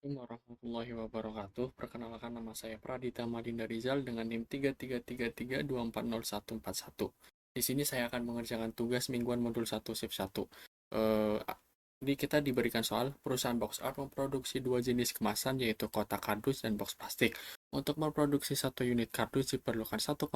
Assalamualaikum warahmatullahi wabarakatuh. Perkenalkan, nama saya Pradita Madinda Rizal dengan NIM 33332404141. Di sini saya akan mengerjakan tugas mingguan modul 1 shift 1. Eh, Jadi kita diberikan soal perusahaan box art memproduksi dua jenis kemasan yaitu kotak kardus dan box plastik. Untuk memproduksi satu unit kardus diperlukan 1,5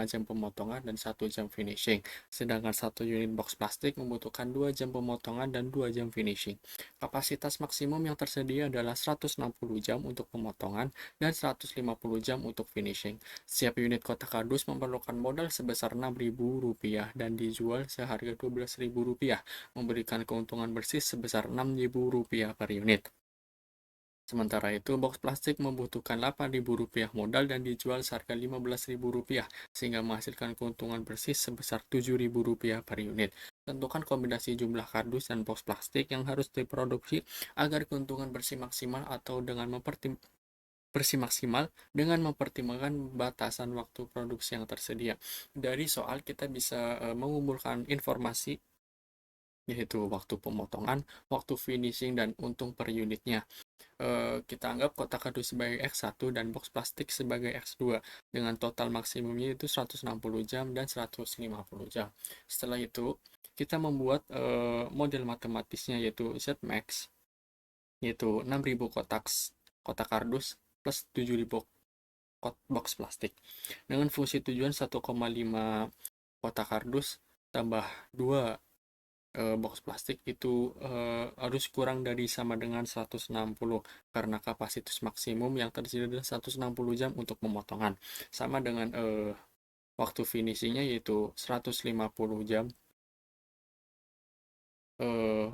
jam pemotongan dan 1 jam finishing. Sedangkan satu unit box plastik membutuhkan 2 jam pemotongan dan 2 jam finishing. Kapasitas maksimum yang tersedia adalah 160 jam untuk pemotongan dan 150 jam untuk finishing. Setiap unit kotak kardus memerlukan modal sebesar Rp6.000 dan dijual seharga Rp12.000, memberikan keuntungan bersih sebesar Rp6.000 per unit. Sementara itu, box plastik membutuhkan Rp8.000 modal dan dijual seharga Rp15.000, sehingga menghasilkan keuntungan bersih sebesar Rp7.000 per unit. Tentukan kombinasi jumlah kardus dan box plastik yang harus diproduksi agar keuntungan bersih maksimal atau dengan mempertimbangkan batasan waktu produksi yang tersedia. Dari soal kita bisa mengumpulkan informasi yaitu waktu pemotongan, waktu finishing, dan untung per unitnya. Kita anggap kotak kardus sebagai X1 dan box plastik sebagai X2 dengan total maksimumnya itu 160 jam dan 150 jam. Setelah itu kita membuat model matematisnya yaitu Zmax, yaitu 6.000 kotak kardus plus 7.000 box plastik dengan fungsi tujuan 1,5 kotak kardus tambah 2 box plastik itu harus kurang dari sama dengan 160 karena kapasitas maksimum yang tersedia adalah 160 jam untuk pemotongan, sama dengan waktu finishingnya yaitu 150 jam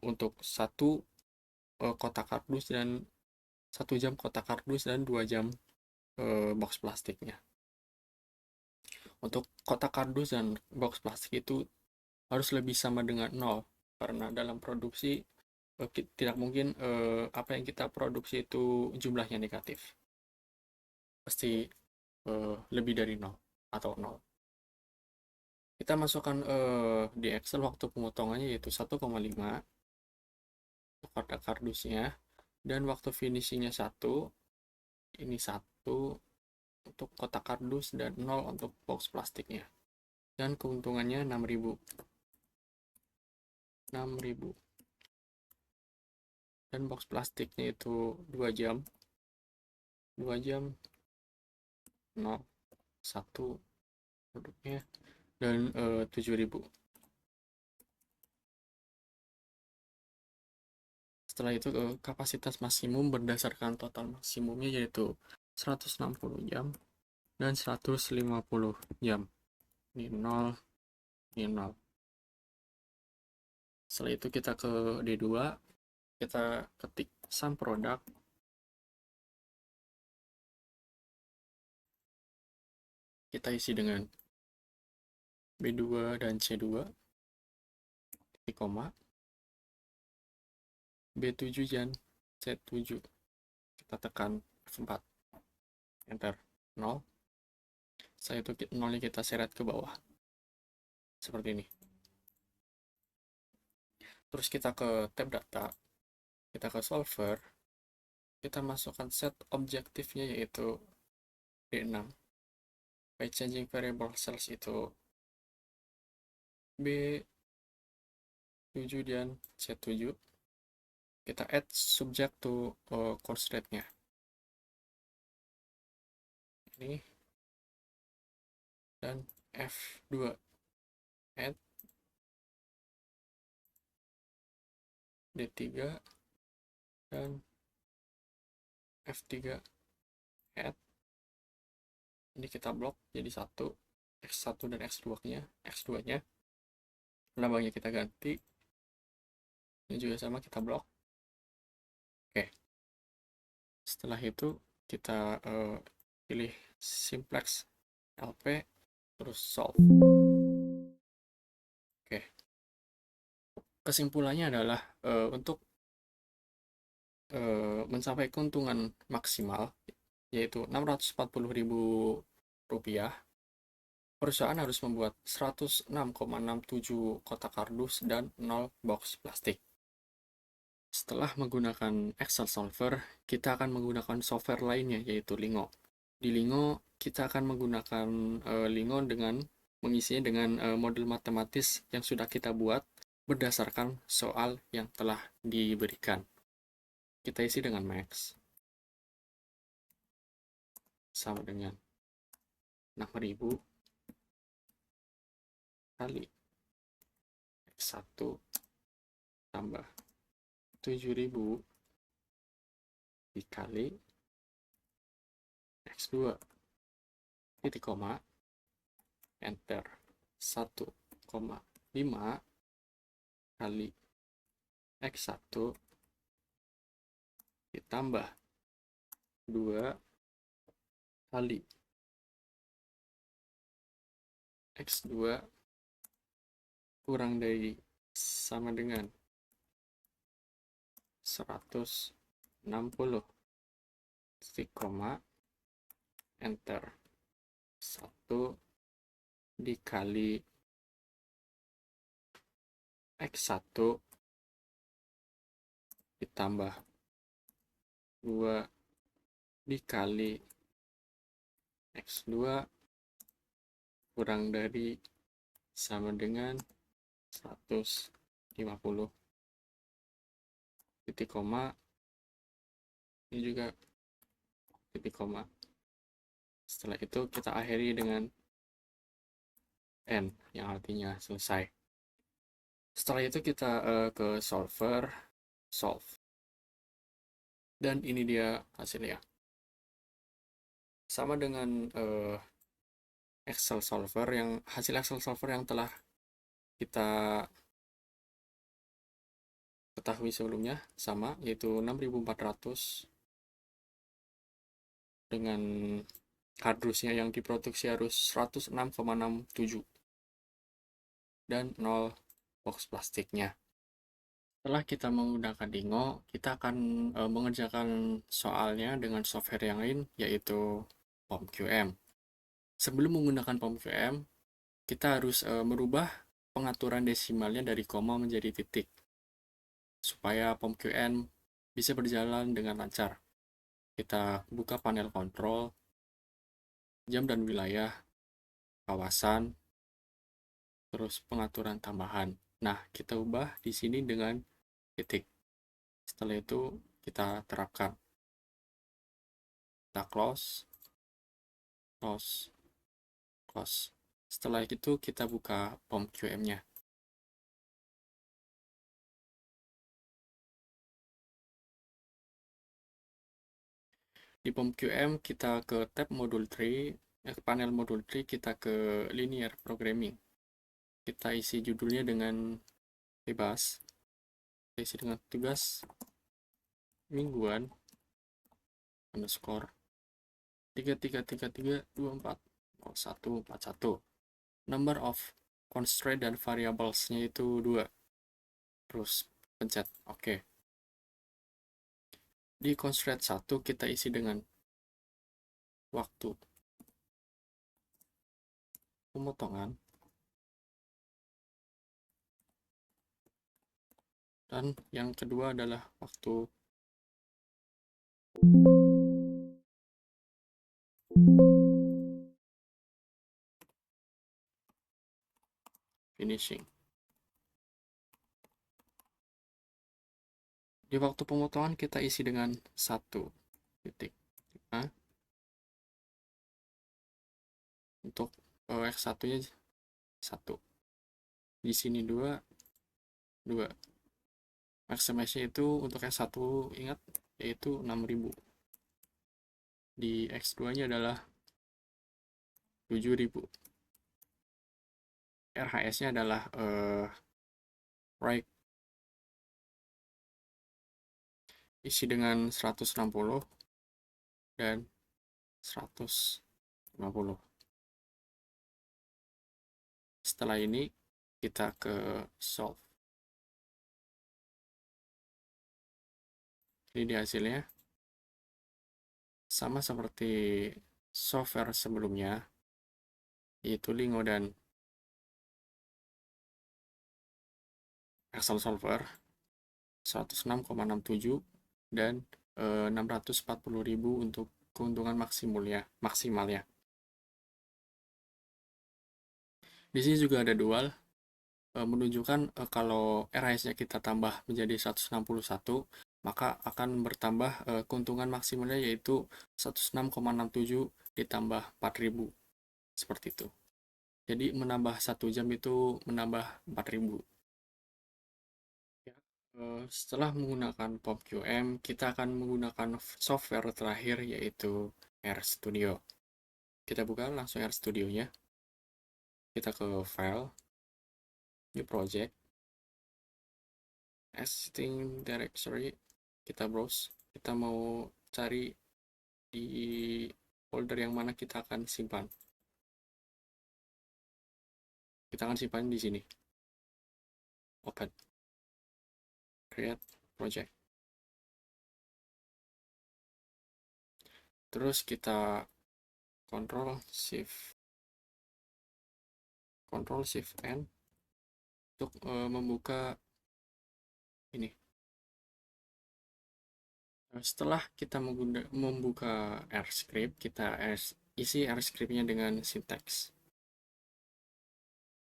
untuk satu kotak kardus dan 1 jam kotak kardus dan 2 jam box plastiknya. Untuk kotak kardus dan box plastik itu harus lebih sama dengan 0 karena dalam produksi tidak mungkin apa yang kita produksi itu jumlahnya negatif. Pasti lebih dari 0 atau 0. Kita masukkan di Excel waktu pemotongannya yaitu 1,5 kotak kardusnya dan waktu finishingnya 1, ini 1 untuk kotak kardus dan 0 untuk box plastiknya. Dan keuntungannya 6.000. Dan box plastiknya itu 2 jam. 2 jam 0 1 produknya dan 7.000. Setelah itu kapasitas maksimum berdasarkan total maksimumnya yaitu 160 jam dan 150 jam. Ini 0, ini 0. Setelah itu kita ke D2, kita ketik sum produk. Kita isi dengan B2 dan C2, titik koma, B7 dan C7. Kita tekan F4, enter, 0. Setelah itu 0-nya kita seret ke bawah. Seperti ini. Terus kita ke tab data, kita ke solver, kita masukkan set objektifnya yaitu D6. By changing variable cells itu B7 dan C7. Kita add subject to constraint-nya. Ini dan F2 add D3 dan F3 add. Ini kita blok jadi 1, X1 dan X2-nya. Lambangnya kita ganti. Ini juga sama, kita blok. Oke. Setelah itu kita pilih simplex LP terus solve. Oke. Kesimpulannya adalah untuk mencapai keuntungan maksimal yaitu Rp640.000, perusahaan harus membuat 106,67 kotak kardus dan 0 box plastik. Setelah menggunakan Excel Solver, kita akan menggunakan software lainnya, yaitu Lingo. Di Lingo, kita akan menggunakan Lingo dengan mengisinya dengan model matematis yang sudah kita buat berdasarkan soal yang telah diberikan. Kita isi dengan max sama dengan 6.000 kali X1 tambah 7.000 dikali X2 titik koma enter 1,5 kali X1 ditambah 2 kali X2 kurang dari sama dengan 160 titik koma enter 1 dikali X1 ditambah 2 dikali X2 kurang dari sama dengan 150 titik koma, ini juga titik koma. Setelah itu kita akhiri dengan N yang artinya selesai. Setelah itu kita ke solver, solve. Dan ini dia hasilnya. Sama dengan Excel solver yang hasil Excel solver yang telah kita ketahui sebelumnya, sama, yaitu 6.400 dengan harddisknya yang diproduksi harus 106,67 dan 0 box plastiknya. Setelah kita menggunakan Dingo, kita akan mengerjakan soalnya dengan software yang lain, yaitu POM-QM. Sebelum menggunakan POM-QM, kita harus merubah pengaturan desimalnya dari koma menjadi titik, supaya POM-QM bisa berjalan dengan lancar. Kita buka panel kontrol, jam dan wilayah, kawasan, terus pengaturan tambahan. Nah, kita ubah di sini dengan titik. Setelah itu kita terapkan. Kita close, close, close. Setelah itu kita buka POM-QM-nya. Di POM-QM kita ke tab modul tree, panel modul tree kita ke linear programming. Kita isi judulnya dengan bebas. Kita isi dengan tugas mingguan underscore 3333240141. Number of constraint dan variables-nya itu 2. Terus pencet OK. Di constraint 1 kita isi dengan waktu pemotongan dan yang kedua adalah waktu finishing. Di waktu pemotongan kita isi dengan 1 titik. Nah, untuk X1-nya 1. Di sini 2, 2. Maximize-nya itu untuk X1 ingat yaitu 6.000. Di X2-nya adalah 7.000. RHS-nya adalah right, isi dengan 160 dan 150. Setelah ini kita ke solve. Ini dia hasilnya. Sama seperti software sebelumnya, yaitu Lingo dan Excel Solver. 106,67 dan 640.000 untuk keuntungan maksimalnya. Di sini juga ada dual, menunjukkan kalau RHS-nya kita tambah menjadi 161, maka akan bertambah keuntungan maksimalnya, yaitu 106,67 ditambah 4.000, seperti itu. Jadi menambah 1 jam itu menambah 4.000. Setelah menggunakan POPQM, kita akan menggunakan software terakhir, yaitu RStudio. Kita buka langsung RStudio-nya. Kita ke File, New Project, Existing Directory. Kita browse. Kita mau cari di folder yang mana kita akan simpan. Kita akan simpan di sini. Open. Create Project. Terus kita Ctrl Shift N untuk membuka ini. Setelah kita membuka R-script, kita isi R-script-nya dengan sinteks.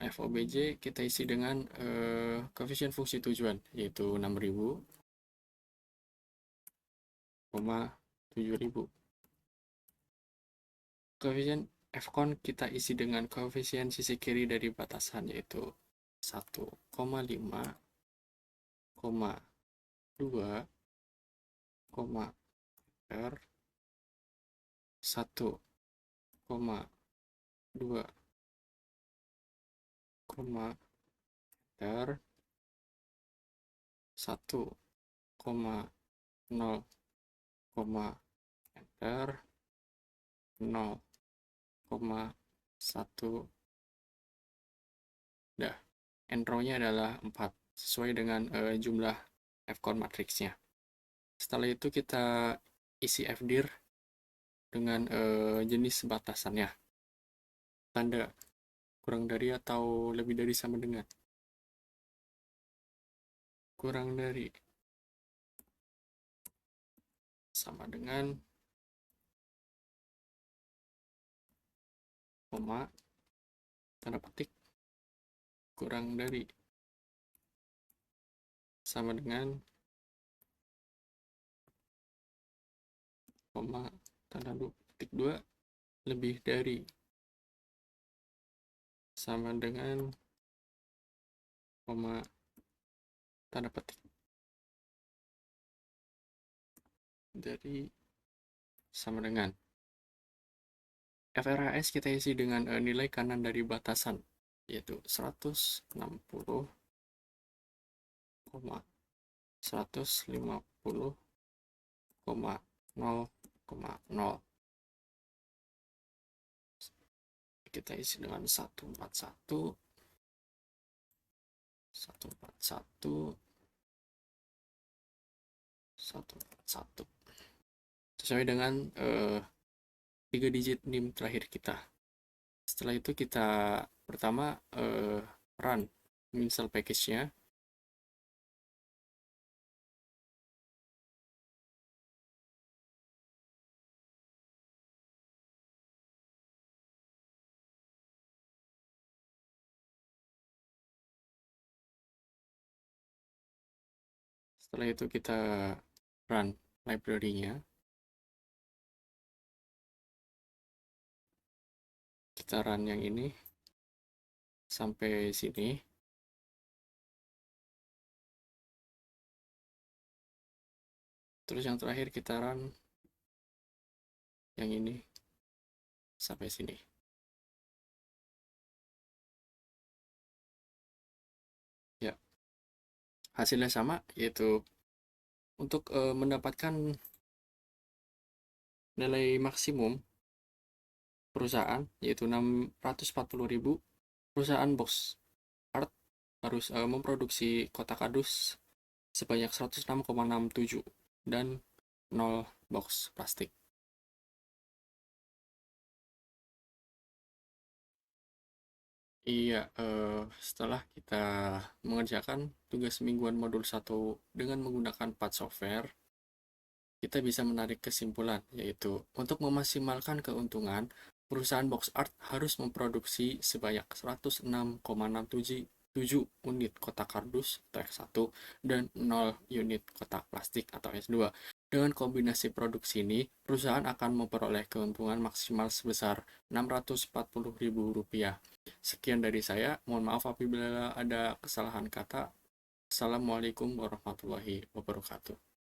FOBJ kita isi dengan koefisien fungsi tujuan, yaitu 6.000, 7.000. Koefisien Fcon kita isi dengan koefisien sisi kiri dari batasan, yaitu 1,5, 2, R 1,2, R 1,0, R 0,1. Dah, N-row-nya adalah 4, sesuai dengan jumlah Fcon matriksnya. Setelah itu kita isi fdir dengan jenis batasannya. Tanda kurang dari atau lebih dari sama dengan. Kurang dari sama dengan, koma, tanda petik, kurang dari sama dengan, koma, tanda petik 2, lebih dari sama dengan, koma, tanda petik dari sama dengan. FRHS kita isi dengan nilai kanan dari batasan, yaitu 160, 150,0,0. Kita isi dengan 141, 141, 141, sesuai dengan 3 digit NIM terakhir kita. Setelah itu kita pertama run install package-nya. Setelah itu kita run library-nya. Kita run yang ini sampai sini. Terus yang terakhir kita run yang ini sampai sini. Ya, hasilnya sama, yaitu untuk mendapatkan nilai maksimum perusahaan, yaitu 640.000, perusahaan Box Art harus memproduksi kotak kardus sebanyak 106,67 dan 0 box plastik. Iya, setelah kita mengerjakan tugas mingguan modul satu dengan menggunakan 4 software, kita bisa menarik kesimpulan, yaitu untuk memaksimalkan keuntungan, perusahaan Box Art harus memproduksi sebanyak 106,677 unit kotak kardus atau X1 dan 0 unit kotak plastik atau S2. Dengan kombinasi produksi ini, perusahaan akan memperoleh keuntungan maksimal sebesar Rp640.000. Sekian dari saya, mohon maaf apabila ada kesalahan kata. Assalamualaikum warahmatullahi wabarakatuh.